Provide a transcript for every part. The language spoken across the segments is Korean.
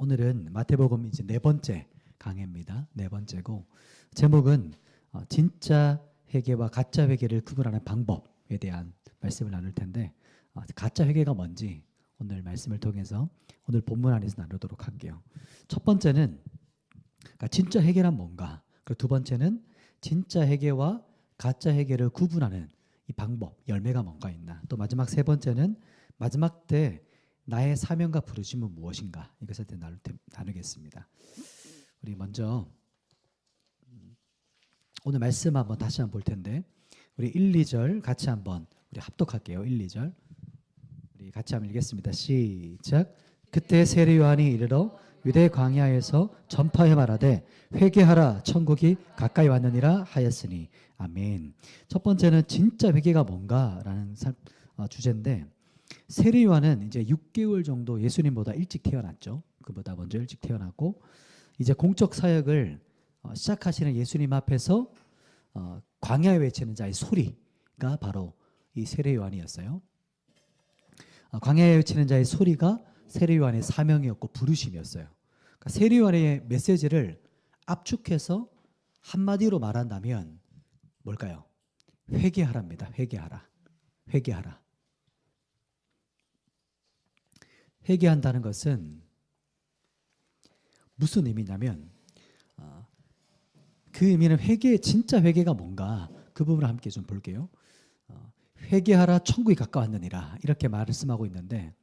오늘은 마태복음 이제 네 번째 강해입니다. 네 번째고 제목은 진짜 회개와 가짜 회개를 구분하는 방법에 대한 말씀을 나눌 텐데 가짜 회개가 뭔지 오늘 말씀을 통해서 오늘 본문 안에서 나누도록 할게요. 첫 번째는 그러니까 진짜 회개란 뭔가, 그리고 두 번째는 진짜 회개와 가짜 회개를 구분하는 이 방법, 열매가 뭔가 있나, 또 마지막 세 번째는 마지막 때 나의 사명과 부르심은 무엇인가, 이것에 대해 나누겠습니다. 우리 먼저 오늘 말씀 한번 다시 한번 볼 텐데 우리 1, 2절 같이 한번 우리 합독할게요. 1, 2절 우리 같이 한번 읽겠습니다. 시작. 그때 세례 요한이 이르러 유대 광야에서 전파해 말하되 회개하라 천국이 가까이 왔느니라 하였으니. 아멘. 첫 번째는 진짜 회개가 뭔가라는 주제인데, 세례 요한은 이제 6개월 정도 예수님보다 일찍 태어났죠. 그보다 먼저 일찍 태어났고 이제 공적 사역을 시작하시는 예수님 앞에서 광야에 외치는 자의 소리가 바로 이 세례 요한이었어요. 광야에 외치는 자의 소리가 세례 요한의 사명이었고 부르심이었어요. 그러니까 세례 요한의 메시지를 압축해서 한마디로 말한다면 뭘까요? 회개하랍니다. 회개하라. 회개하라. 회개한다는 것은 무슨 의미냐면 그 의미는 진짜 회개가 뭔가, 그 부분을 함께 좀 볼게요. 회개하라 천국이 가까웠느니라 이렇게 말씀하고 있는데,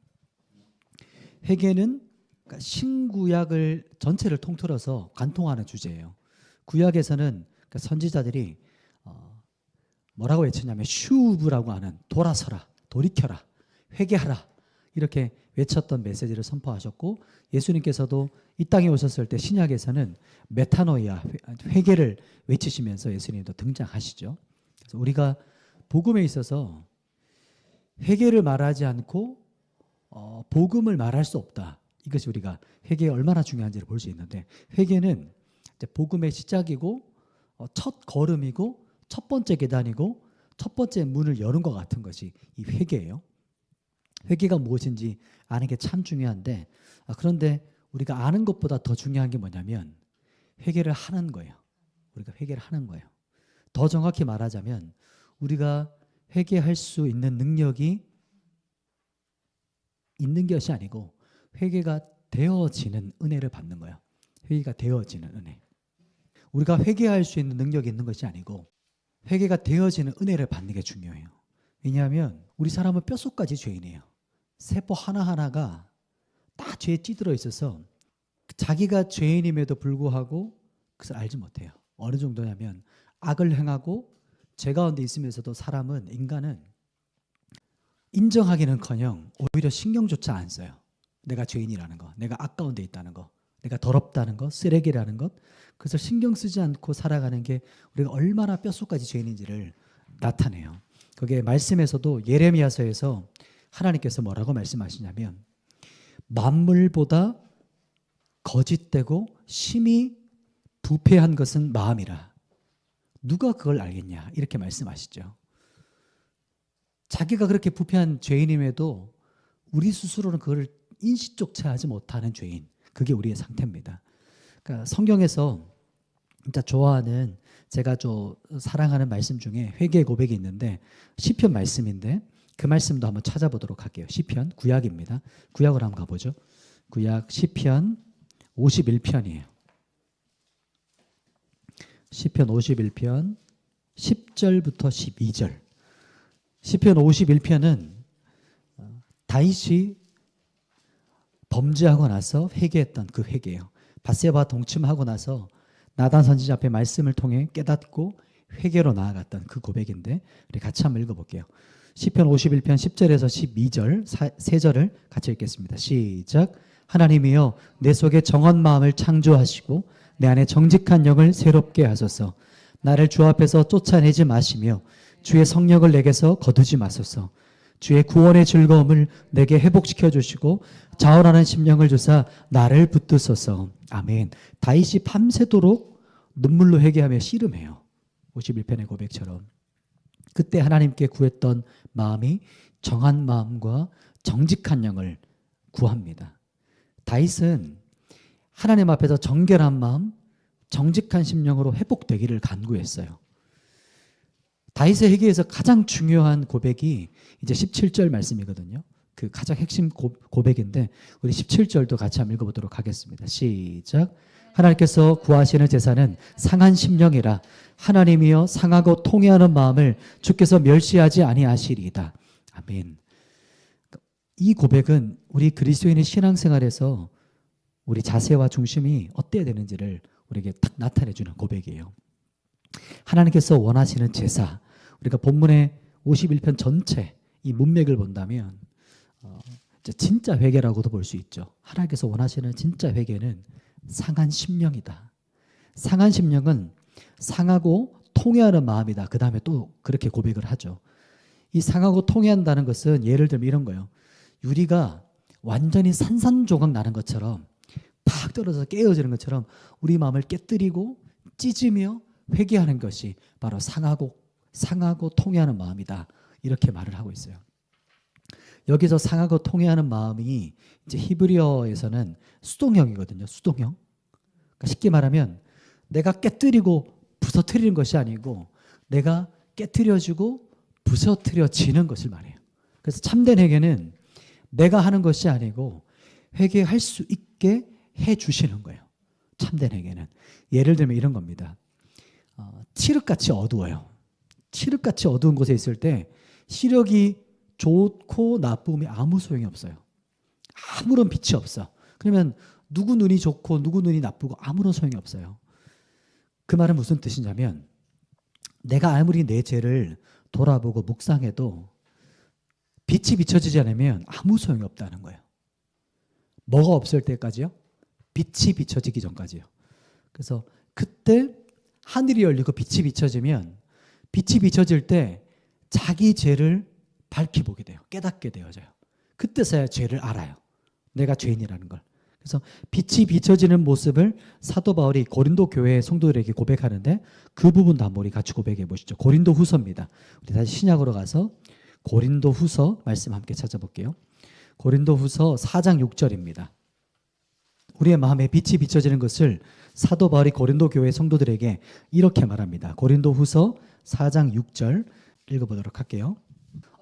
회개는 신구약을 전체를 통틀어서 관통하는 주제예요. 구약에서는 선지자들이 뭐라고 외쳤냐면 슈브라고 하는 돌아서라, 돌이켜라, 회개하라 이렇게 외쳤던 메시지를 선포하셨고, 예수님께서도 이 땅에 오셨을 때 신약에서는 메타노이아, 회개를 외치시면서 예수님도 등장하시죠. 그래서 우리가 복음에 있어서 회개를 말하지 않고 복음을 말할 수 없다. 이것이 우리가 회개가 얼마나 중요한지를 볼 수 있는데, 회개는 이제 복음의 시작이고 첫 걸음이고 첫 번째 계단이고 첫 번째 문을 여는 것 같은 것이 이 회개예요. 회개가 무엇인지 아는 게 참 중요한데, 그런데 우리가 아는 것보다 더 중요한 게 뭐냐면 회개를 하는 거예요. 우리가 회개를 하는 거예요. 더 정확히 말하자면 우리가 회개할 수 있는 능력이 있는 것이 아니고 회개가 되어지는 은혜를 받는 거예요. 회개가 되어지는 은혜. 우리가 회개할 수 있는 능력이 있는 것이 아니고 회개가 되어지는 은혜를 받는 게 중요해요. 왜냐하면 우리 사람은 뼛속까지 죄인이에요. 세포 하나하나가 다 죄에 찌들어 있어서 자기가 죄인임에도 불구하고 그것을 알지 못해요. 어느 정도냐면 악을 행하고 죄 가운데 있으면서도 인간은 인정하기는커녕 오히려 신경조차 안 써요. 내가 죄인이라는 거, 내가 악 가운데 있다는 거, 내가 더럽다는 거, 쓰레기라는 것, 그래서 신경 쓰지 않고 살아가는 게 우리가 얼마나 뼛속까지 죄인인지를 나타내요. 그게 말씀에서도 예레미야서에서 하나님께서 뭐라고 말씀하시냐면 만물보다 거짓되고 심히 부패한 것은 마음이라. 누가 그걸 알겠냐 이렇게 말씀하시죠. 자기가 그렇게 부패한 죄인임에도 우리 스스로는 그걸 인식조차 하지 못하는 죄인, 그게 우리의 상태입니다. 그러니까 성경에서 진짜 좋아하는, 제가 사랑하는 말씀 중에 회개 고백이 있는데 시편 말씀인데 그 말씀도 한번 찾아보도록 할게요. 시편, 구약입니다. 구약으로 한번 가보죠. 구약 시편 51편이에요. 시편 51편 10절부터 12절. 시편 51편은 다윗이 범죄하고 나서 회개했던 그 회개예요. 밧세바 동침하고 나서 나단 선지자 앞에 말씀을 통해 깨닫고 회개로 나아갔던 그 고백인데 우리 같이 한번 읽어볼게요. 시편 51편 10절에서 12절 세 절을 같이 읽겠습니다. 시작. 하나님이여 내 속에 정한 마음을 창조하시고 내 안에 정직한 영을 새롭게 하소서. 나를 주 앞에서 쫓아내지 마시며 주의 성령을 내게서 거두지 마소서. 주의 구원의 즐거움을 내게 회복시켜 주시고 자원하는 심령을 주사 나를 붙드소서. 아멘. 다윗이 밤새도록 눈물로 회개하며 씨름해요. 51편의 고백처럼. 그때 하나님께 구했던 마음이 정한 마음과 정직한 영을 구합니다. 다윗은 하나님 앞에서 정결한 마음, 정직한 심령으로 회복되기를 간구했어요. 다윗의 회개에서 가장 중요한 고백이 이제 17절 말씀이거든요. 그 가장 핵심 고백인데 우리 17절도 같이 한번 읽어보도록 하겠습니다. 시작. 하나님께서 구하시는 제사는 상한 심령이라 하나님이여 상하고 통회하는 마음을 주께서 멸시하지 아니하시리이다. 아멘. 이 고백은 우리 그리스도인의 신앙생활에서 우리 자세와 중심이 어때야 되는지를 우리에게 딱 나타내주는 고백이에요. 하나님께서 원하시는 제사, 우리가 본문의 51편 전체 이 문맥을 본다면 진짜 회개라고도 볼 수 있죠. 하나님께서 원하시는 진짜 회개는 상한 심령이다. 상한 심령은 상하고 통회하는 마음이다. 그 다음에 또 그렇게 고백을 하죠. 이 상하고 통회한다는 것은 예를 들면 이런 거예요. 유리가 완전히 산산조각 나는 것처럼 팍 떨어져서 깨어지는 것처럼 우리 마음을 깨뜨리고 찢으며 회개하는 것이 바로 상하고 통회하는 마음이다. 이렇게 말을 하고 있어요. 여기서 상하고 통회하는 마음이 이제 히브리어에서는 수동형이거든요. 수동형. 그러니까 쉽게 말하면 내가 깨뜨리고 부서뜨리는 것이 아니고 내가 깨뜨려지고 부서뜨려지는 것을 말해요. 그래서 참된 회개는 내가 하는 것이 아니고 회개할 수 있게 해주시는 거예요. 참된 회개는. 예를 들면 이런 겁니다. 칠흑같이 어두워요. 칠흑같이 어두운 곳에 있을 때 시력이 좋고 나쁨이 아무 소용이 없어요. 아무런 빛이 없어. 그러면 누구 눈이 좋고 누구 눈이 나쁘고 아무런 소용이 없어요. 그 말은 무슨 뜻이냐면 내가 아무리 내 죄를 돌아보고 묵상해도 빛이 비춰지지 않으면 아무 소용이 없다는 거예요. 뭐가 없을 때까지요? 빛이 비춰지기 전까지요. 그래서 그때 하늘이 열리고 빛이 비춰지면 빛이 비춰질 때 자기 죄를 밝히 보게 돼요. 깨닫게 되어져요. 그때서야 죄를 알아요. 내가 죄인이라는 걸. 그래서 빛이 비춰지는 모습을 사도 바울이 고린도 교회 성도들에게 고백하는데 그 부분도 한번 우리 같이 고백해 보시죠. 고린도 후서입니다. 우리 다시 신약으로 가서 고린도 후서 말씀 함께 찾아볼게요. 고린도 후서 4장 6절입니다. 우리의 마음에 빛이 비춰지는 것을 사도 바울이 고린도 교회 성도들에게 이렇게 말합니다. 고린도 후서 4장 6절 읽어보도록 할게요.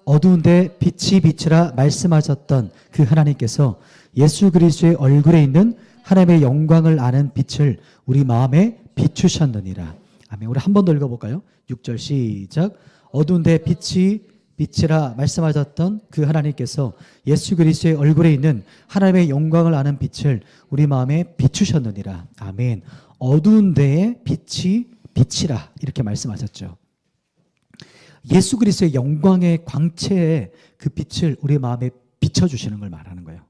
어두운데 빛이 비치라 말씀하셨던 그 하나님께서 예수 그리스도의 얼굴에 있는 하나님의 영광을 아는 빛을 우리 마음에 비추셨느니라. 아멘. 우리 한 번 더 읽어볼까요? 6절 시작. 어두운데 빛이 비치라 말씀하셨던 그 하나님께서 예수 그리스도의 얼굴에 있는 하나님의 영광을 아는 빛을 우리 마음에 비추셨느니라. 아멘. 어두운 데에 빛이 비치라 이렇게 말씀하셨죠. 예수 그리스도의 영광의 광채에 그 빛을 우리 마음에 비춰주시는 걸 말하는 거예요.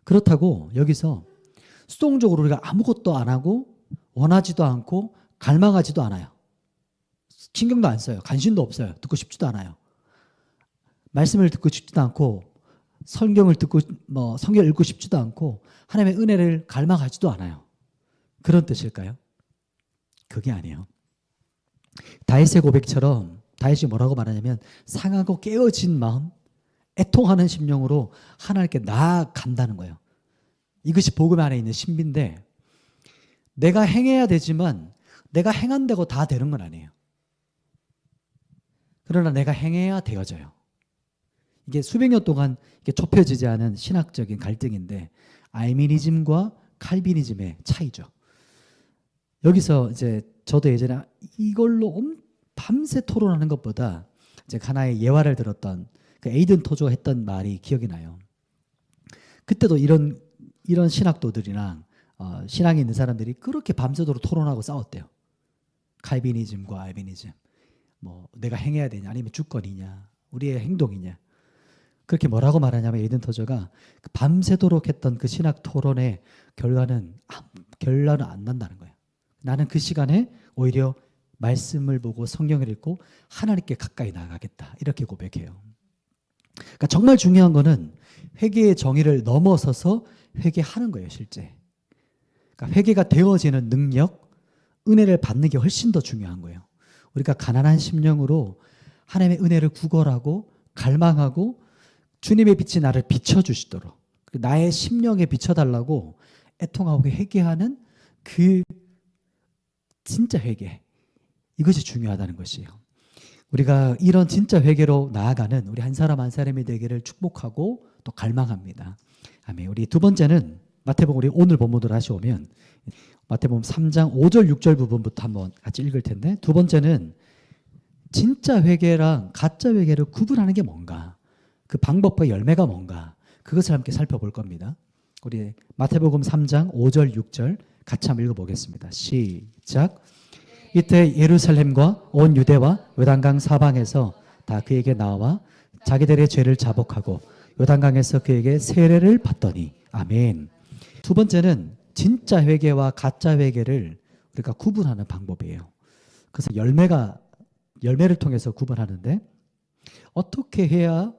그렇다고 여기서 수동적으로 우리가 아무것도 안 하고 원하지도 않고 갈망하지도 않아요. 신경도 안 써요. 관심도 없어요. 듣고 싶지도 않아요. 말씀을 듣고 싶지도 않고 성경을 읽고 싶지도 않고 하나님의 은혜를 갈망하지도 않아요. 그런 뜻일까요? 그게 아니에요. 다윗의 고백처럼 다윗이 뭐라고 말하냐면 상하고 깨어진 마음, 애통하는 심령으로 하나님께 나아간다는 거예요. 이것이 복음 안에 있는 신비인데 내가 행해야 되지만 내가 행한다고 다 되는 건 아니에요. 그러나 내가 행해야 되어져요. 이게 수백 년 동안 이게 좁혀지지 않은 신학적인 갈등인데 알미니즘과 칼비니즘의 차이죠. 여기서 이제 저도 예전에 이걸로 밤새 토론하는 것보다 이제 하나의 예화를 들었던 그 에이든 토조가 했던 말이 기억이 나요. 그때도 이런 신학도들이랑 신앙이 있는 사람들이 그렇게 밤새도록 토론하고 싸웠대요. 칼비니즘과 알비니즘. 내가 행해야 되냐 아니면 주권이냐 우리의 행동이냐. 그렇게 뭐라고 말하냐면 에이든 토저가 밤새도록 했던 그 신학 토론의 결론은 안 난다는 거예요. 나는 그 시간에 오히려 말씀을 보고 성경을 읽고 하나님께 가까이 나가겠다. 이렇게 고백해요. 그러니까 정말 중요한 거는 회개의 정의를 넘어서서 회개하는 거예요. 실제. 그러니까 회개가 되어지는 능력, 은혜를 받는 게 훨씬 더 중요한 거예요. 우리가 가난한 심령으로 하나님의 은혜를 구걸하고 갈망하고 주님의 빛이 나를 비춰주시도록 나의 심령에 비춰달라고 애통하고 회개하는 그 진짜 회개, 이것이 중요하다는 것이에요. 우리가 이런 진짜 회개로 나아가는 우리 한 사람 한 사람이 되기를 축복하고 또 갈망합니다. 아멘. 우리 두 번째는 마태복음, 우리 오늘 본문으로 다시 오면 마태복음 3장 5절 6절 부분부터 한번 같이 읽을 텐데, 두 번째는 진짜 회개랑 가짜 회개를 구분하는 게 뭔가, 그 방법과 열매가 뭔가, 그것을 함께 살펴볼 겁니다. 우리 마태복음 3장 5절 6절 같이 한번 읽어보겠습니다. 시작. 이때 예루살렘과 온 유대와 요단강 사방에서 다 그에게 나와 자기들의 죄를 자복하고 요단강에서 그에게 세례를 받더니. 아멘. 두 번째는 진짜 회개와 가짜 회개를 우리가 구분하는 방법이에요. 그래서 열매를 통해서 구분하는데, 어떻게 해야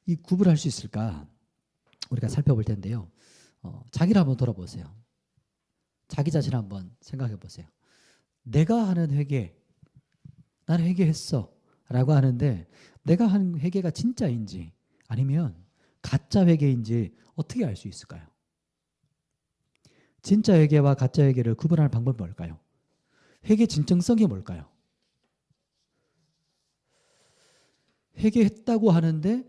이 구분할 수 있을까 우리가 살펴볼 텐데요. 자기를 한번 돌아보세요. 자기 자신을 한번 생각해 보세요. 내가 하는 회개, 나는 회개했어 라고 하는데, 내가 하는 회개가 진짜인지 아니면 가짜 회개인지 어떻게 알 수 있을까요? 진짜 회개와 가짜 회개를 구분하는 방법이 뭘까요? 회개 진정성이 뭘까요? 회개했다고 하는데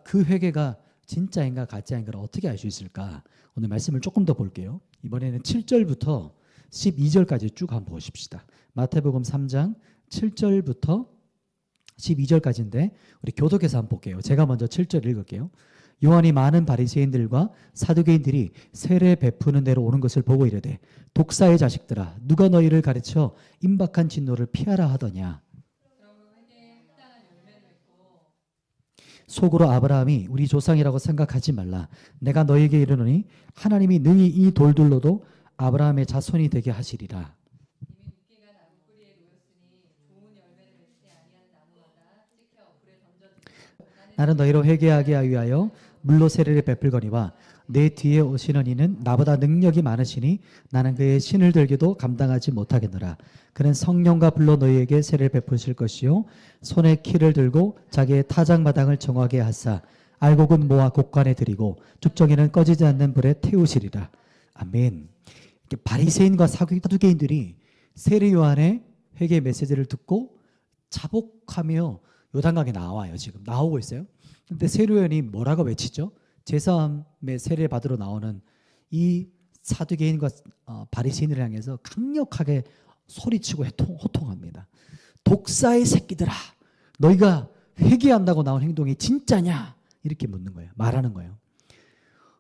그 회개가 진짜인가 가짜인가를 어떻게 알 수 있을까? 오늘 말씀을 조금 더 볼게요. 이번에는 7절부터 12절까지 쭉 한번 보십시다. 마태복음 3장 7절부터 12절까지인데 우리 교독해서 한번 볼게요. 제가 먼저 7절 읽을게요. 요한이 많은 바리새인들과 사두개인들이 세례 베푸는 대로 오는 것을 보고 이르되, 독사의 자식들아, 누가 너희를 가르쳐 임박한 진노를 피하라 하더냐. 속으로 아브라함이 우리 조상이라고 생각하지 말라. 내가 너희에게 이르노니 하나님이 능히 이 돌들로도 아브라함의 자손이 되게 하시리라. 나는 너희로 회개하게 위하여 물로 세례를 베풀거니와 내 뒤에 오시는 이는 나보다 능력이 많으시니 나는 그의 신을 들기도 감당하지 못하겠노라. 그는 성령과 불로 너희에게 세례를 베푸실 것이요 손에 키를 들고 자기의 타작마당을 정하게 하사 알곡은 모아 곡간에 들이고 죽정이는 꺼지지 않는 불에 태우시리라. 아멘. 바리새인과 사두개인들이 세례 요한의 회개 메시지를 듣고 자복하며 요단강에 나와요. 지금 나오고 있어요. 근데 세례 요한이 뭐라고 외치죠? 제사함의 세례 받으러 나오는 이 사두개인과 바리새인을 향해서 강력하게 소리치고 호통합니다. 독사의 새끼들아, 너희가 회개한다고 나온 행동이 진짜냐? 이렇게 묻는 거예요. 말하는 거예요.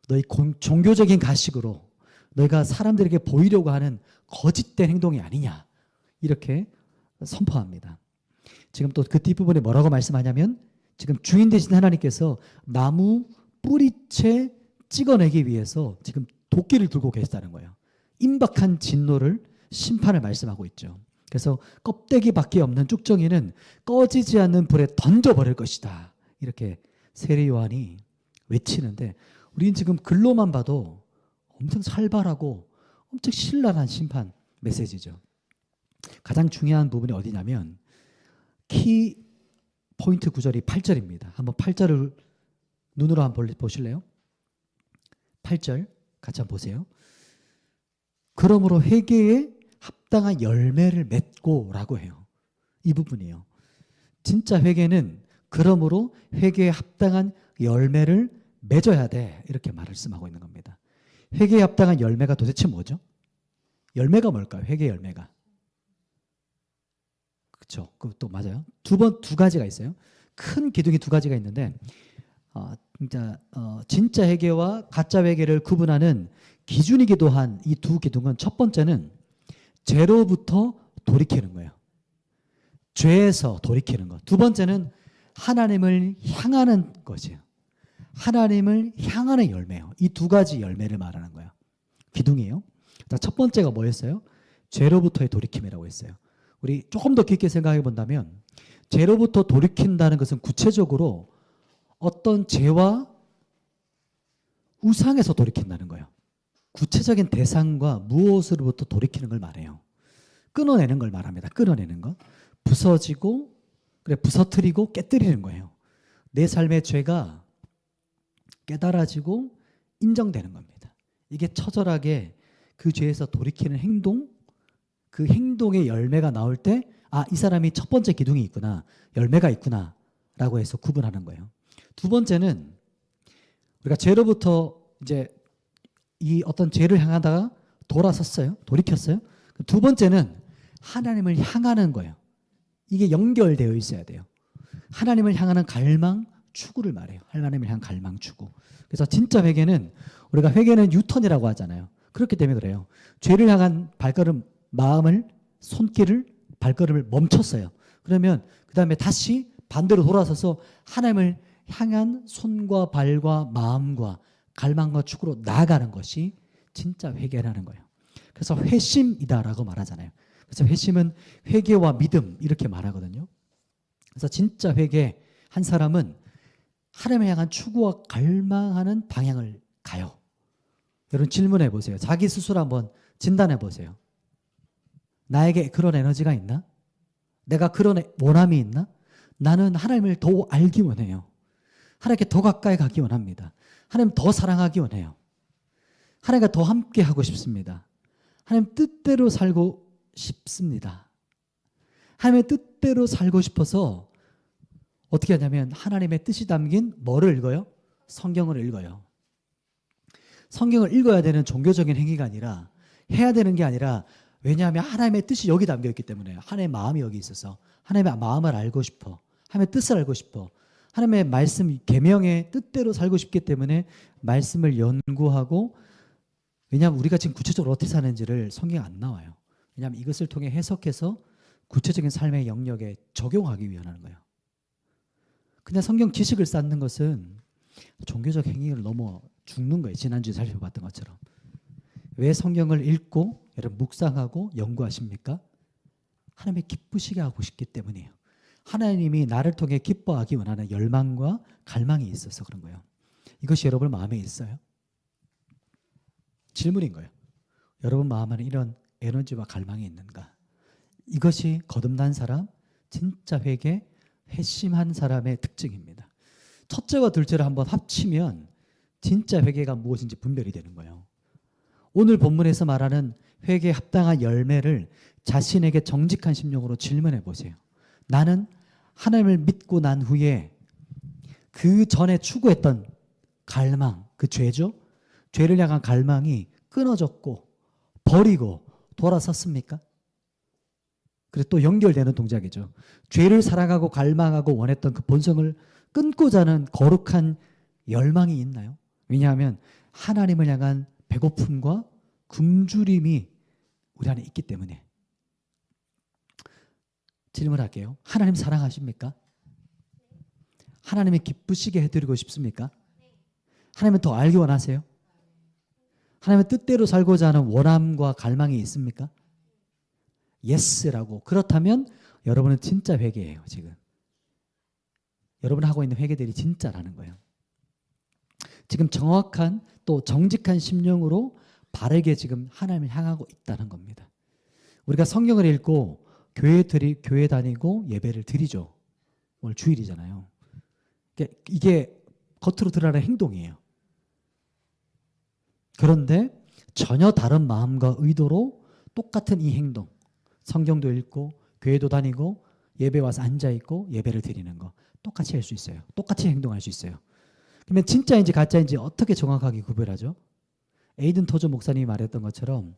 너희 종교적인 가식으로 너희가 사람들에게 보이려고 하는 거짓된 행동이 아니냐? 이렇게 선포합니다. 지금 또 그 뒷부분에 뭐라고 말씀하냐면, 지금 주인 되신 하나님께서 나무 뿌리채 찍어내기 위해서 지금 도끼를 들고 계시다는 거예요. 임박한 진노를, 심판을 말씀하고 있죠. 그래서 껍데기밖에 없는 쭉정이는 꺼지지 않는 불에 던져버릴 것이다. 이렇게 세례 요한이 외치는데, 우리는 지금 글로만 봐도 엄청 살벌하고 엄청 신랄한 심판 메시지죠. 가장 중요한 부분이 어디냐면 키 포인트 구절이 8절입니다. 한번 8절을 눈으로 한번 보실래요? 8절 같이 한번 보세요. 그러므로 회개에 합당한 열매를 맺고 라고 해요. 이 부분이에요. 진짜 회개는 그러므로 회개에 합당한 열매를 맺어야 돼, 이렇게 말씀하고 있는 겁니다. 회개에 합당한 열매가 도대체 뭐죠? 열매가 뭘까요? 회개 열매가. 그렇죠. 그것도 맞아요. 두 가지가 있어요. 큰 기둥이 두 가지가 있는데 진짜 회개와 가짜 회개를 구분하는 기준이기도 한 이 두 기둥은, 첫 번째는 죄로부터 돌이키는 거예요. 죄에서 돌이키는 것. 두 번째는 하나님을 향하는 것이에요. 하나님을 향하는 열매예요. 이 두 가지 열매를 말하는 거예요. 기둥이에요. 첫 번째가 뭐였어요? 죄로부터의 돌이킴이라고 했어요. 우리 조금 더 깊게 생각해 본다면, 죄로부터 돌이킨다는 것은 구체적으로 어떤 죄와 우상에서 돌이킨다는 거예요. 구체적인 대상과 무엇으로부터 돌이키는 걸 말해요. 끊어내는 걸 말합니다. 끊어내는 것. 부서지고, 부서뜨리고 깨뜨리는 거예요. 내 삶의 죄가 깨달아지고 인정되는 겁니다. 이게 처절하게 그 죄에서 돌이키는 행동, 그 행동의 열매가 나올 때 아, 이 사람이 첫 번째 기둥이 있구나, 열매가 있구나 라고 해서 구분하는 거예요. 두 번째는 우리가 죄로부터 이제 이 어떤 죄를 향하다가 돌아섰어요. 돌이켰어요. 두 번째는 하나님을 향하는 거예요. 이게 연결되어 있어야 돼요. 하나님을 향하는 갈망, 추구를 말해요. 하나님을 향한 갈망, 추구. 그래서 진짜 회개는 우리가 회개는 유턴이라고 하잖아요. 그렇기 때문에 그래요. 죄를 향한 발걸음, 마음을, 손길을, 발걸음을 멈췄어요. 그러면 그 다음에 다시 반대로 돌아서서 하나님을 향한 손과 발과 마음과 갈망과 추구로 나아가는 것이 진짜 회개라는 거예요. 그래서 회심이다라고 말하잖아요. 그래서 회심은 회개와 믿음 이렇게 말하거든요. 그래서 진짜 회개 한 사람은 하나님을 향한 추구와 갈망하는 방향을 가요. 여러분 질문해 보세요. 자기 스스로 한번 진단해 보세요. 나에게 그런 에너지가 있나? 내가 그런 원함이 있나? 나는 하나님을 더 알기 원해요. 하나님께 더 가까이 가기 원합니다. 하나님 더 사랑하기 원해요. 하나님과 더 함께 하고 싶습니다. 하나님 뜻대로 살고 싶습니다. 하나님의 뜻대로 살고 싶어서 어떻게 하냐면 하나님의 뜻이 담긴 뭐를 읽어요? 성경을 읽어요. 성경을 읽어야 되는 종교적인 행위가 아니라 해야 되는 게 아니라 왜냐하면 하나님의 뜻이 여기 담겨 있기 때문에 하나님의 마음이 여기 있어서 하나님의 마음을 알고 싶어. 하나님의 뜻을 알고 싶어. 하나님의 말씀, 계명의 뜻대로 살고 싶기 때문에 말씀을 연구하고 왜냐하면 우리가 지금 구체적으로 어떻게 사는지를 성경에 안 나와요. 왜냐하면 이것을 통해 해석해서 구체적인 삶의 영역에 적용하기 위해 하는 거예요. 그냥 성경 지식을 쌓는 것은 종교적 행위를 넘어 죽는 거예요. 지난주에 살펴봤던 것처럼. 왜 성경을 읽고 여러분 묵상하고 연구하십니까? 하나님의 기쁘시게 하고 싶기 때문이에요. 하나님이 나를 통해 기뻐하기 원하는 열망과 갈망이 있어서 그런 거예요. 이것이 여러분 마음에 있어요? 질문인 거예요. 여러분 마음 안에 이런 에너지와 갈망이 있는가? 이것이 거듭난 사람, 진짜 회개, 회심한 사람의 특징입니다. 첫째와 둘째를 한번 합치면 진짜 회개가 무엇인지 분별이 되는 거예요. 오늘 본문에서 말하는 회개에 합당한 열매를 자신에게 정직한 심령으로 질문해 보세요. 나는 하나님을 믿고 난 후에 그 전에 추구했던 갈망, 그 죄죠? 죄를 향한 갈망이 끊어졌고 버리고 돌아섰습니까? 그리고 또 연결되는 동작이죠. 죄를 사랑하고 갈망하고 원했던 그 본성을 끊고자 하는 거룩한 열망이 있나요? 왜냐하면 하나님을 향한 배고픔과 굶주림이 우리 안에 있기 때문에. 질문할게요. 하나님 사랑하십니까? 하나님이 기쁘시게 해드리고 싶습니까? 하나님은 더 알기 원하세요? 하나님의 뜻대로 살고자 하는 원함과 갈망이 있습니까? 예스라고. 그렇다면 여러분은 진짜 회개예요. 지금 여러분 하고 있는 회개들이 진짜라는 거예요. 지금 정확한 또 정직한 심령으로 바르게 지금 하나님을 향하고 있다는 겁니다. 우리가 성경을 읽고 교회 다니고 예배를 드리죠. 오늘 주일이잖아요. 이게 겉으로 드러나는 행동이에요. 그런데 전혀 다른 마음과 의도로 똑같은 이 행동, 성경도 읽고 교회도 다니고 예배 와서 앉아있고 예배를 드리는 거 똑같이 할 수 있어요. 똑같이 행동할 수 있어요. 그러면 진짜인지 가짜인지 어떻게 정확하게 구별하죠? 에이든 토저 목사님이 말했던 것처럼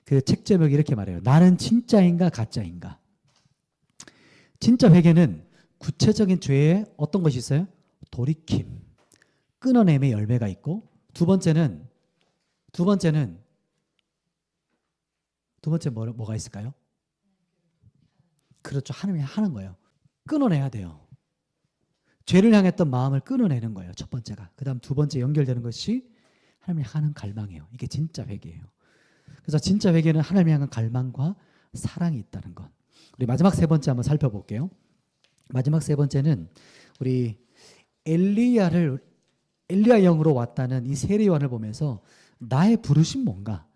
그 책 제목이 이렇게 말해요. 나는 진짜인가 가짜인가? 진짜 회개는 구체적인 죄에 어떤 것이 있어요? 돌이킴, 끊어냄의 열매가 있고 두 번째는 뭐가 있을까요? 그렇죠. 하나님이 하는 거예요. 끊어내야 돼요. 죄를 향했던 마음을 끊어내는 거예요. 첫 번째가. 그 다음 두 번째 연결되는 것이 하나님이 하는 갈망이에요. 이게 진짜 회개예요. 그래서 진짜 회개는 하나님이 향한 갈망과 사랑이 있다는 것. 우리 마지막 세 번째 한번 살펴볼게요. 마지막 세 번째는 우리 엘리야 영으로 왔다는 이 세례요한을 보면서 나의 부르심 뭔가,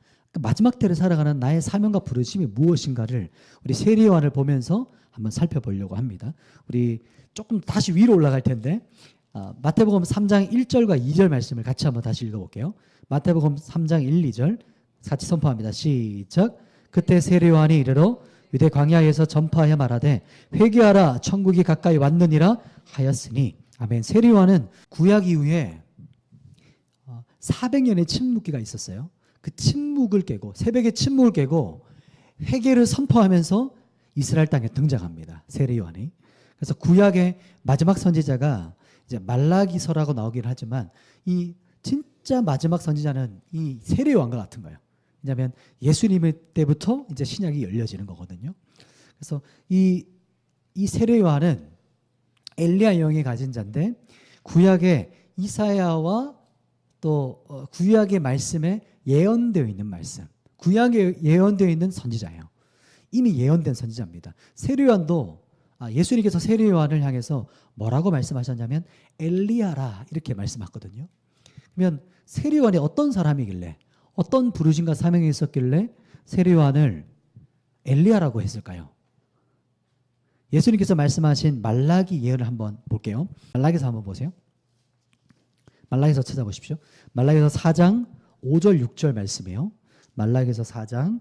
마지막 때를 살아가는 나의 사명과 부르심이 무엇인가를 우리 세례요한을 보면서 한번 살펴보려고 합니다. 우리 조금 다시 위로 올라갈 텐데 마태복음 3장 1절과 2절 말씀을 같이 한번 다시 읽어볼게요. 마태복음 3장 1, 2절 같이 선포합니다. 시작. 그때 세례 요한이 이르러 유대 광야에서 전파하여 말하되 회개하라 천국이 가까이 왔느니라 하였으니. 아멘. 세례 요한은 구약 이후에 400년의 침묵기가 있었어요. 그 침묵을 깨고 새벽의 침묵을 깨고 회개를 선포하면서 이스라엘 땅에 등장합니다. 세례 요한이. 그래서 구약의 마지막 선지자가 이제 말라기서라고 나오긴 하지만 이 진짜 마지막 선지자는 이 세례 요한과 같은 거예요. 왜냐하면 예수님 때부터 이제 신약이 열려지는 거거든요. 그래서 이 세례 요한은 엘리야 영이 가진 자인데 구약의 이사야와 또 구약의 말씀에 예언되어 있는 말씀, 구약에 예언되어 있는 선지자예요. 이미 예언된 선지자입니다. 세례 요한도 예수님께서 세례 요한을 향해서 뭐라고 말씀하셨냐면 엘리야라 이렇게 말씀하거든요. 그러면 세례 요한이 어떤 사람이길래 어떤 부르심과 사명이 있었길래 세례 요한을 엘리야라고 했을까요? 예수님께서 말씀하신 말라기 예언을 한번 볼게요. 말라기서 한번 보세요. 말라기서 찾아보십시오. 말라기서 4장 5절 6절 말씀이에요. 말라기서 4장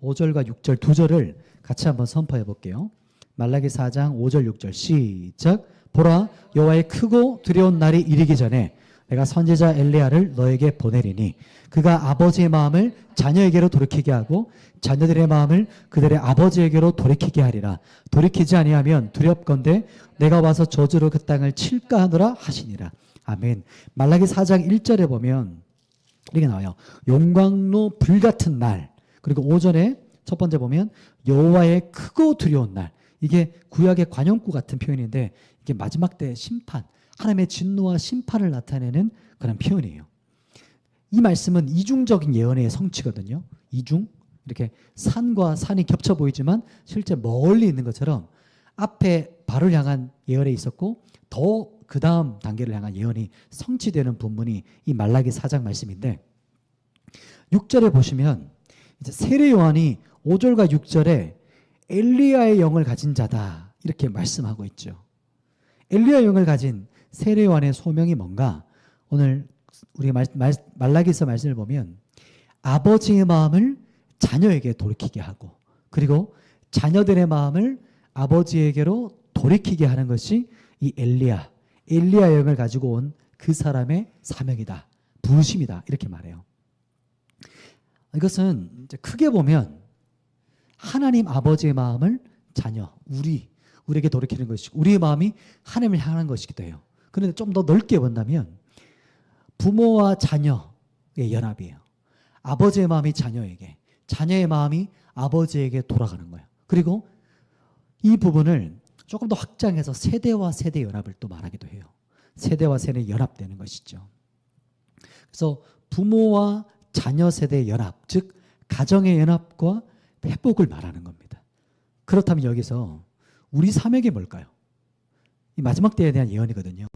5절과 6절 두 절을 같이 한번 선포해 볼게요. 말라기 4장 5절 6절 시작. 보라 여호와의 크고 두려운 날이 이르기 전에 내가 선지자 엘리야를 너에게 보내리니 그가 아버지의 마음을 자녀에게로 돌이키게 하고 자녀들의 마음을 그들의 아버지에게로 돌이키게 하리라. 돌이키지 아니하면 두렵건대 내가 와서 저주로 그 땅을 칠까 하노라 하시니라. 아멘. 말라기 4장 1절에 보면 이렇게 나와요. 용광로 불같은 날. 그리고 오전에 첫 번째 보면 여호와의 크고 두려운 날. 이게 구약의 관용구 같은 표현인데 이게 마지막 때 심판, 하나님의 진노와 심판을 나타내는 그런 표현이에요. 이 말씀은 이중적인 예언의 성취거든요. 이중. 이렇게 산과 산이 겹쳐 보이지만 실제 멀리 있는 것처럼 앞에 발을 향한 예언에 있었고 더 그 다음 단계를 향한 예언이 성취되는 본문이 이 말라기 4장 말씀인데 6절에 보시면 이제 세례 요한이 5절과 6절에 엘리야의 영을 가진 자다 이렇게 말씀하고 있죠. 엘리야의 영을 가진 세례 요한의 소명이 뭔가? 오늘 우리가 말라기서 말씀을 보면 아버지의 마음을 자녀에게 돌이키게 하고 그리고 자녀들의 마음을 아버지에게로 돌이키게 하는 것이 이 엘리야의 영을 가지고 온 그 사람의 사명이다. 부르심이다. 이렇게 말해요. 이것은 이제 크게 보면 하나님 아버지의 마음을 자녀, 우리에게 돌이키는 것이고 우리의 마음이 하나님을 향하는 것이기도 해요. 그런데 좀 더 넓게 본다면 부모와 자녀의 연합이에요. 아버지의 마음이 자녀에게, 자녀의 마음이 아버지에게 돌아가는 거예요. 그리고 이 부분을 조금 더 확장해서 세대와 세대 연합을 또 말하기도 해요. 세대와 세대 연합되는 것이죠. 그래서 부모와 자녀 세대의 연합, 즉 가정의 연합과 회복을 말하는 겁니다. 그렇다면 여기서 우리 사명이 뭘까요? 이 마지막 때에 대한 예언이거든요.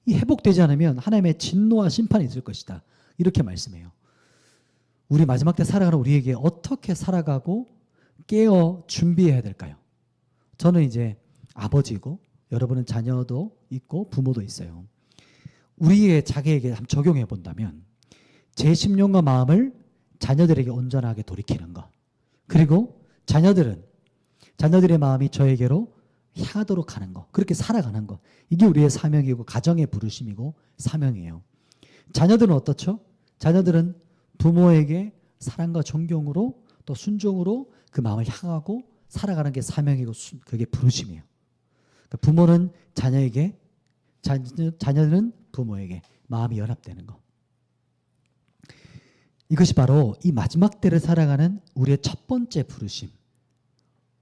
이 회복되지 않으면 하나님의 진노와 심판이 있을 것이다. 이렇게 말씀해요. 우리 마지막 때 살아가는 우리에게 어떻게 살아가고 깨어 준비해야 될까요? 저는 이제 아버지고 여러분은 자녀도 있고 부모도 있어요. 우리의 자기에게 한번 적용해 본다면 제 심령과 마음을 자녀들에게 온전하게 돌이키는 것. 그리고 자녀들의 마음이 저에게로 향하도록 하는 것. 그렇게 살아가는 것. 이게 우리의 사명이고 가정의 부르심이고 사명이에요. 자녀들은 어떻죠? 자녀들은 부모에게 사랑과 존경으로 또 순종으로 그 마음을 향하고 살아가는 게 사명이고 그게 부르심이에요. 그러니까 부모는 자녀에게, 자녀는 부모에게 마음이 연합되는 것. 이것이 바로 이 마지막 때를 살아가는 우리의 첫 번째 부르심.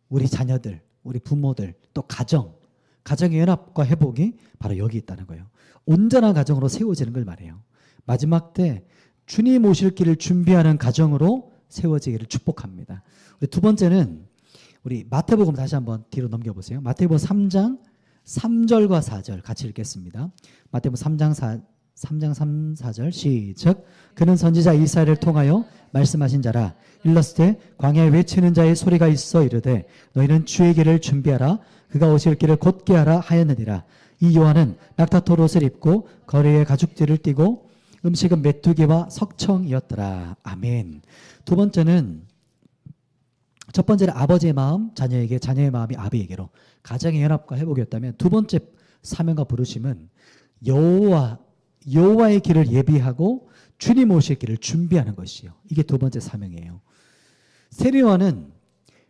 우리 자녀들, 우리 부모들, 또 가정의 연합과 회복이 바로 여기 있다는 거예요. 온전한 가정으로 세워지는 걸 말해요. 마지막 때 주님 오실 길을 준비하는 가정으로 세워지기를 축복합니다. 우리 두 번째는 우리 마태복음 다시 한번 뒤로 넘겨보세요. 마태복음 3장 3절과 4절 같이 읽겠습니다. 마태복음 3장 3, 4절 시작. 그는 선지자 이사야를 통하여 말씀하신 자라. 일렀을 때 광야에 외치는 자의 소리가 있어 이르되 너희는 주의 길을 준비하라. 그가 오실 길을 곧게 하라 하였느니라. 이 요한은 낙타토 옷을 입고 거리에 가죽띠를 띠고 음식은 메뚜기와 석청이었더라. 아멘. 두 번째는, 첫 번째는 아버지의 마음 자녀에게, 자녀의 마음이 아비에게로, 가정의 연합과 회복이었다면, 두 번째 사명과 부르심은 여호와의 길을 예비하고 주님 오실 길을 준비하는 것이요. 이게 두 번째 사명이에요. 세례요한은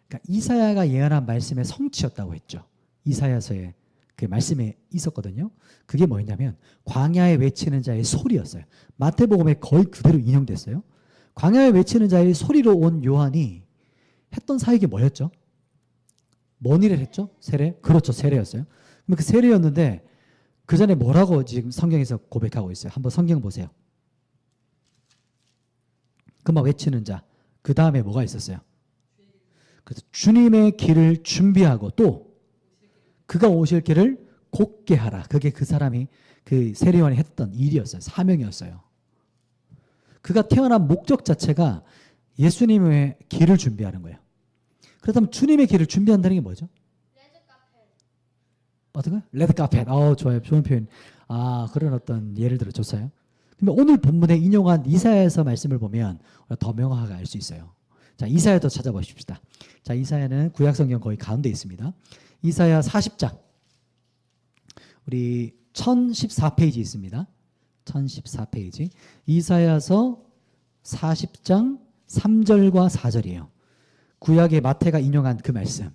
그러니까 이사야가 예언한 말씀의 성취였다고 했죠. 이사야서에 그 말씀에 있었거든요. 그게 뭐였냐면 광야에 외치는 자의 소리였어요. 마태복음에 거의 그대로 인용됐어요. 광야에 외치는 자의 소리로 온 요한이 했던 사역이 뭐였죠? 뭔 일을 했죠? 세례? 그렇죠. 세례였어요. 그럼 그 세례였는데 그 전에 뭐라고 지금 성경에서 고백하고 있어요? 한번 성경 보세요. 금방 외치는 자. 그 다음에 뭐가 있었어요? 그래서 주님의 길을 준비하고 또 그가 오실 길을 곧게 하라. 그게 그 사람이, 그 세례요한이 했던 일이었어요. 사명이었어요. 그가 태어난 목적 자체가 예수님의 길을 준비하는 거예요. 그렇다면 주님의 길을 준비한다는 게 뭐죠? 어떤 거요? 레드카펫. 좋아요. 좋은 표현. 그런 어떤 예를 들어 줬어요. 그러면 오늘 본문에 인용한 이사야에서 말씀을 보면 더 명확하게 알 수 있어요. 자, 이사야도 찾아보십시다. 자, 이사야는 구약성경 거의 가운데 있습니다. 이사야 40장. 우리 1014페이지 있습니다. 1014페이지. 이사야서 40장 3절과 4절이에요. 구약의 마태가 인용한 그 말씀.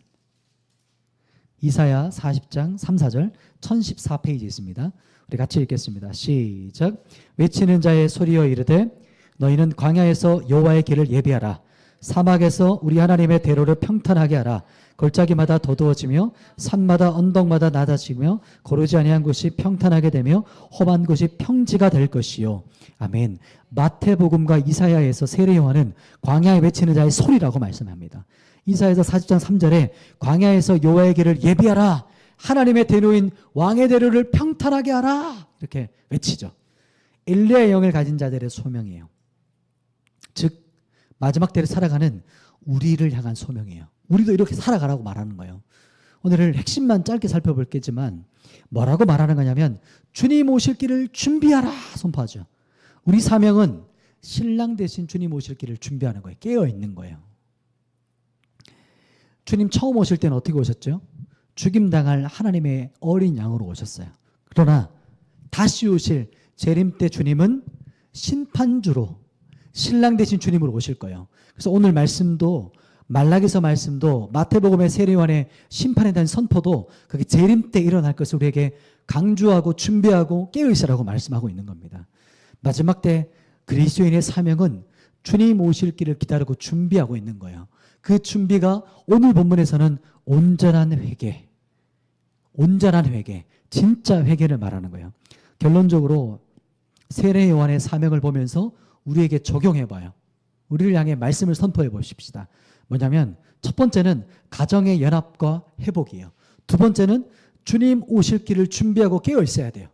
이사야 40장 3, 4절 1014페이지 있습니다. 우리 같이 읽겠습니다. 시작. 외치는 자의 소리여 이르되 너희는 광야에서 여호와의 길을 예비하라. 사막에서 우리 하나님의 대로를 평탄하게 하라. 골짜기마다 더두어지며 산마다 언덕마다 낮아지며 고르지 아니한 곳이 평탄하게 되며 험한 곳이 평지가 될 것이요. 아멘. 마태복음과 이사야에서 세례요한은 광야에 외치는 자의 소리라고 말씀합니다. 이사야서 40장 3절에 광야에서 여호와의 길을 예비하라. 하나님의 대로인 왕의 대로를 평탄하게 하라. 이렇게 외치죠. 엘리야의 영을 가진 자들의 소명이에요. 즉 마지막 때를 살아가는 우리를 향한 소명이에요. 우리도 이렇게 살아가라고 말하는 거예요. 오늘은 핵심만 짧게 살펴볼겠지만 뭐라고 말하는 거냐면 주님 오실 길을 준비하라 선포하죠. 우리 사명은 신랑 대신 주님 오실 길을 준비하는 거예요. 깨어있는 거예요. 주님 처음 오실 때는 어떻게 오셨죠? 죽임당할 하나님의 어린 양으로 오셨어요. 그러나 다시 오실 재림 때 주님은 심판주로 신랑 대신 주님으로 오실 거예요. 그래서 오늘 말씀도 말라기서 말씀도 마태복음의 세례요한의 심판에 대한 선포도 그게 재림 때 일어날 것을 우리에게 강조하고 준비하고 깨어있으라고 말씀하고 있는 겁니다. 마지막 때 그리스도인의 사명은 주님 오실 길을 기다리고 준비하고 있는 거예요. 그 준비가 오늘 본문에서는 온전한 회개, 진짜 회개를 말하는 거예요. 결론적으로 세례요한의 사명을 보면서 우리에게 적용해 봐요. 우리를 향해 말씀을 선포해 보십시다. 뭐냐면 첫 번째는 가정의 연합과 회복이에요. 두 번째는 주님 오실 길을 준비하고 깨어 있어야 돼요.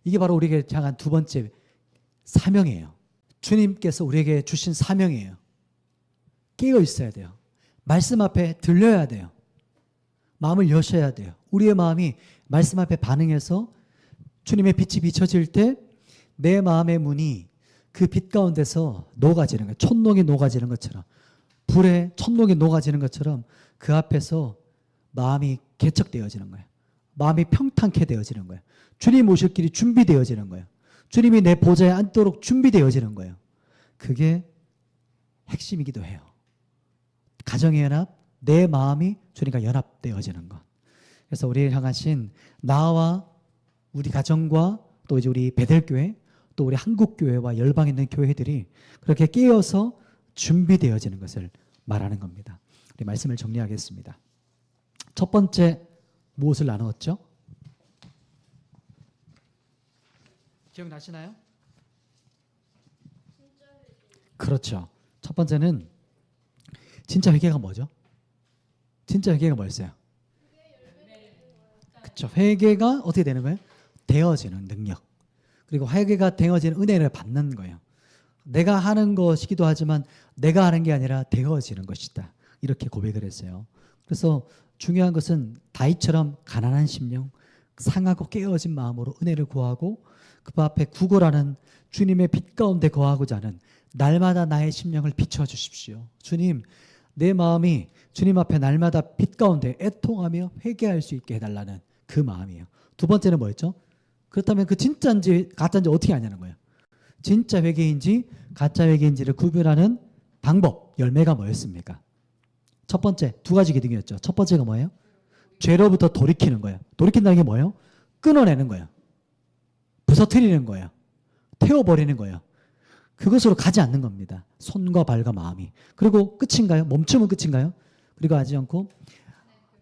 이게 바로 우리에게 향한 두 번째 사명이에요. 주님께서 우리에게 주신 사명이에요. 깨어 있어야 돼요. 말씀 앞에 들려야 돼요. 마음을 여셔야 돼요. 우리의 마음이 말씀 앞에 반응해서 주님의 빛이 비춰질 때 내 마음의 문이 그 빛 가운데서 녹아지는 거예요. 촛농이 녹아지는 것처럼, 불에 촛농이 녹아지는 것처럼 그 앞에서 마음이 개척되어지는 거예요. 마음이 평탄케 되어지는 거예요. 주님 오실 길이 준비되어지는 거예요. 주님이 내 보좌에 앉도록 준비되어지는 거예요. 그게 핵심이기도 해요. 가정의 연합, 내 마음이 주님과 연합되어지는 것. 그래서 우리를 향하신 나와 우리 가정과 또 이제 우리 베델교회, 또 우리 한국교회와 열방에 있는 교회들이 그렇게 깨어서 준비되어지는 것을 말하는 겁니다. 우리 말씀을 정리하겠습니다. 첫 번째 무엇을 나누었죠? 기억나시나요? 그렇죠. 첫 번째는 진짜 회개가 뭐죠? 진짜 회개가 뭐였어요? 그렇죠. 회개가 어떻게 되는 거예요? 되어지는 능력. 그리고 회개가 되어지는 은혜를 받는 거예요. 내가 하는 것이기도 하지만 내가 하는 게 아니라 되어지는 것이다. 이렇게 고백을 했어요. 그래서 중요한 것은 다윗처럼 가난한 심령, 상하고 깨어진 마음으로 은혜를 구하고 그 앞에 구걸하는 주님의 빛 가운데 거하고자 하는 날마다 나의 심령을 비춰 주십시오. 주님, 내 마음이 주님 앞에 날마다 빛 가운데 애통하며 회개할 수 있게 해달라는 그 마음이에요. 두 번째는 뭐였죠? 그렇다면 그 진짜인지 가짜인지 어떻게 아냐는 거예요. 진짜 회개인지 가짜 회개인지를 구별하는 방법, 열매가 뭐였습니까? 첫 번째, 두 가지 기둥이었죠. 첫 번째가 뭐예요? 죄로부터 돌이키는 거예요. 돌이킨다는 게 뭐예요? 끊어내는 거예요. 부서뜨리는 거예요. 태워버리는 거예요. 그것으로 가지 않는 겁니다. 손과 발과 마음이. 그리고 끝인가요? 멈추면 끝인가요? 그리고 하지 않고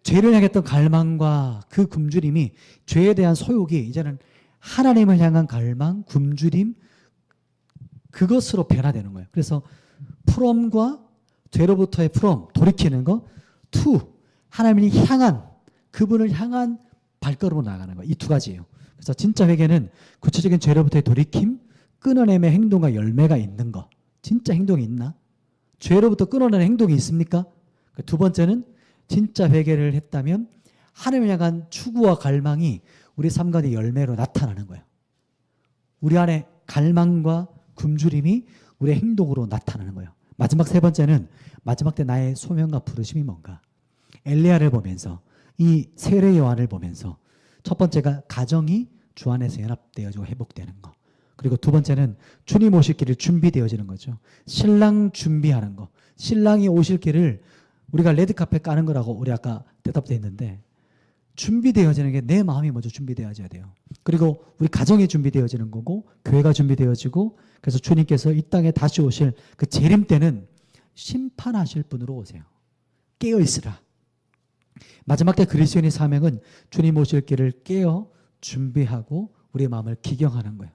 죄를 향했던 갈망과 그 굶주림이 죄에 대한 소욕이 이제는 하나님을 향한 갈망, 굶주림 그것으로 변화되는 거예요. 그래서 프롬과 죄로부터의 프롬, 돌이키는 거, 투, 하나님을 향한 그분을 향한 발걸음으로 나아가는 거. 이 두 가지예요. 그래서 진짜 회개는 구체적인 죄로부터의 돌이킴, 끊어냄의 행동과 열매가 있는 거. 진짜 행동이 있나? 죄로부터 끊어내는 행동이 있습니까? 두 번째는 진짜 회개를 했다면 하나님을 향한 추구와 갈망이 우리 삶 가운데 열매로 나타나는 거예요. 우리 안에 갈망과 굶주림이 우리의 행동으로 나타나는 거예요. 마지막 세 번째는 마지막 때 나의 소명과 부르심이 뭔가. 엘리야를 보면서 이 세례 요한을 보면서 첫 번째가 가정이 주 안에서 연합되어지고 회복되는 거. 그리고 두 번째는 주님 오실 길을 준비되어지는 거죠. 신랑 준비하는 거. 신랑이 오실 길을 우리가 레드카펫 까는 거라고 우리 아까 대답도 했는데 준비되어지는 게 내 마음이 먼저 준비되어져야 돼요. 그리고 우리 가정이 준비되어지는 거고 교회가 준비되어지고 그래서 주님께서 이 땅에 다시 오실 그 재림 때는 심판하실 분으로 오세요. 깨어있으라. 마지막 때 그리스도인의 사명은 주님 오실 길을 깨어 준비하고 우리의 마음을 기경하는 거예요.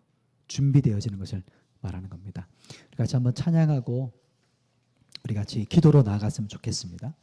준비되어지는 것을 말하는 겁니다. 우리 같이 한번 찬양하고 우리 같이 기도로 나아갔으면 좋겠습니다.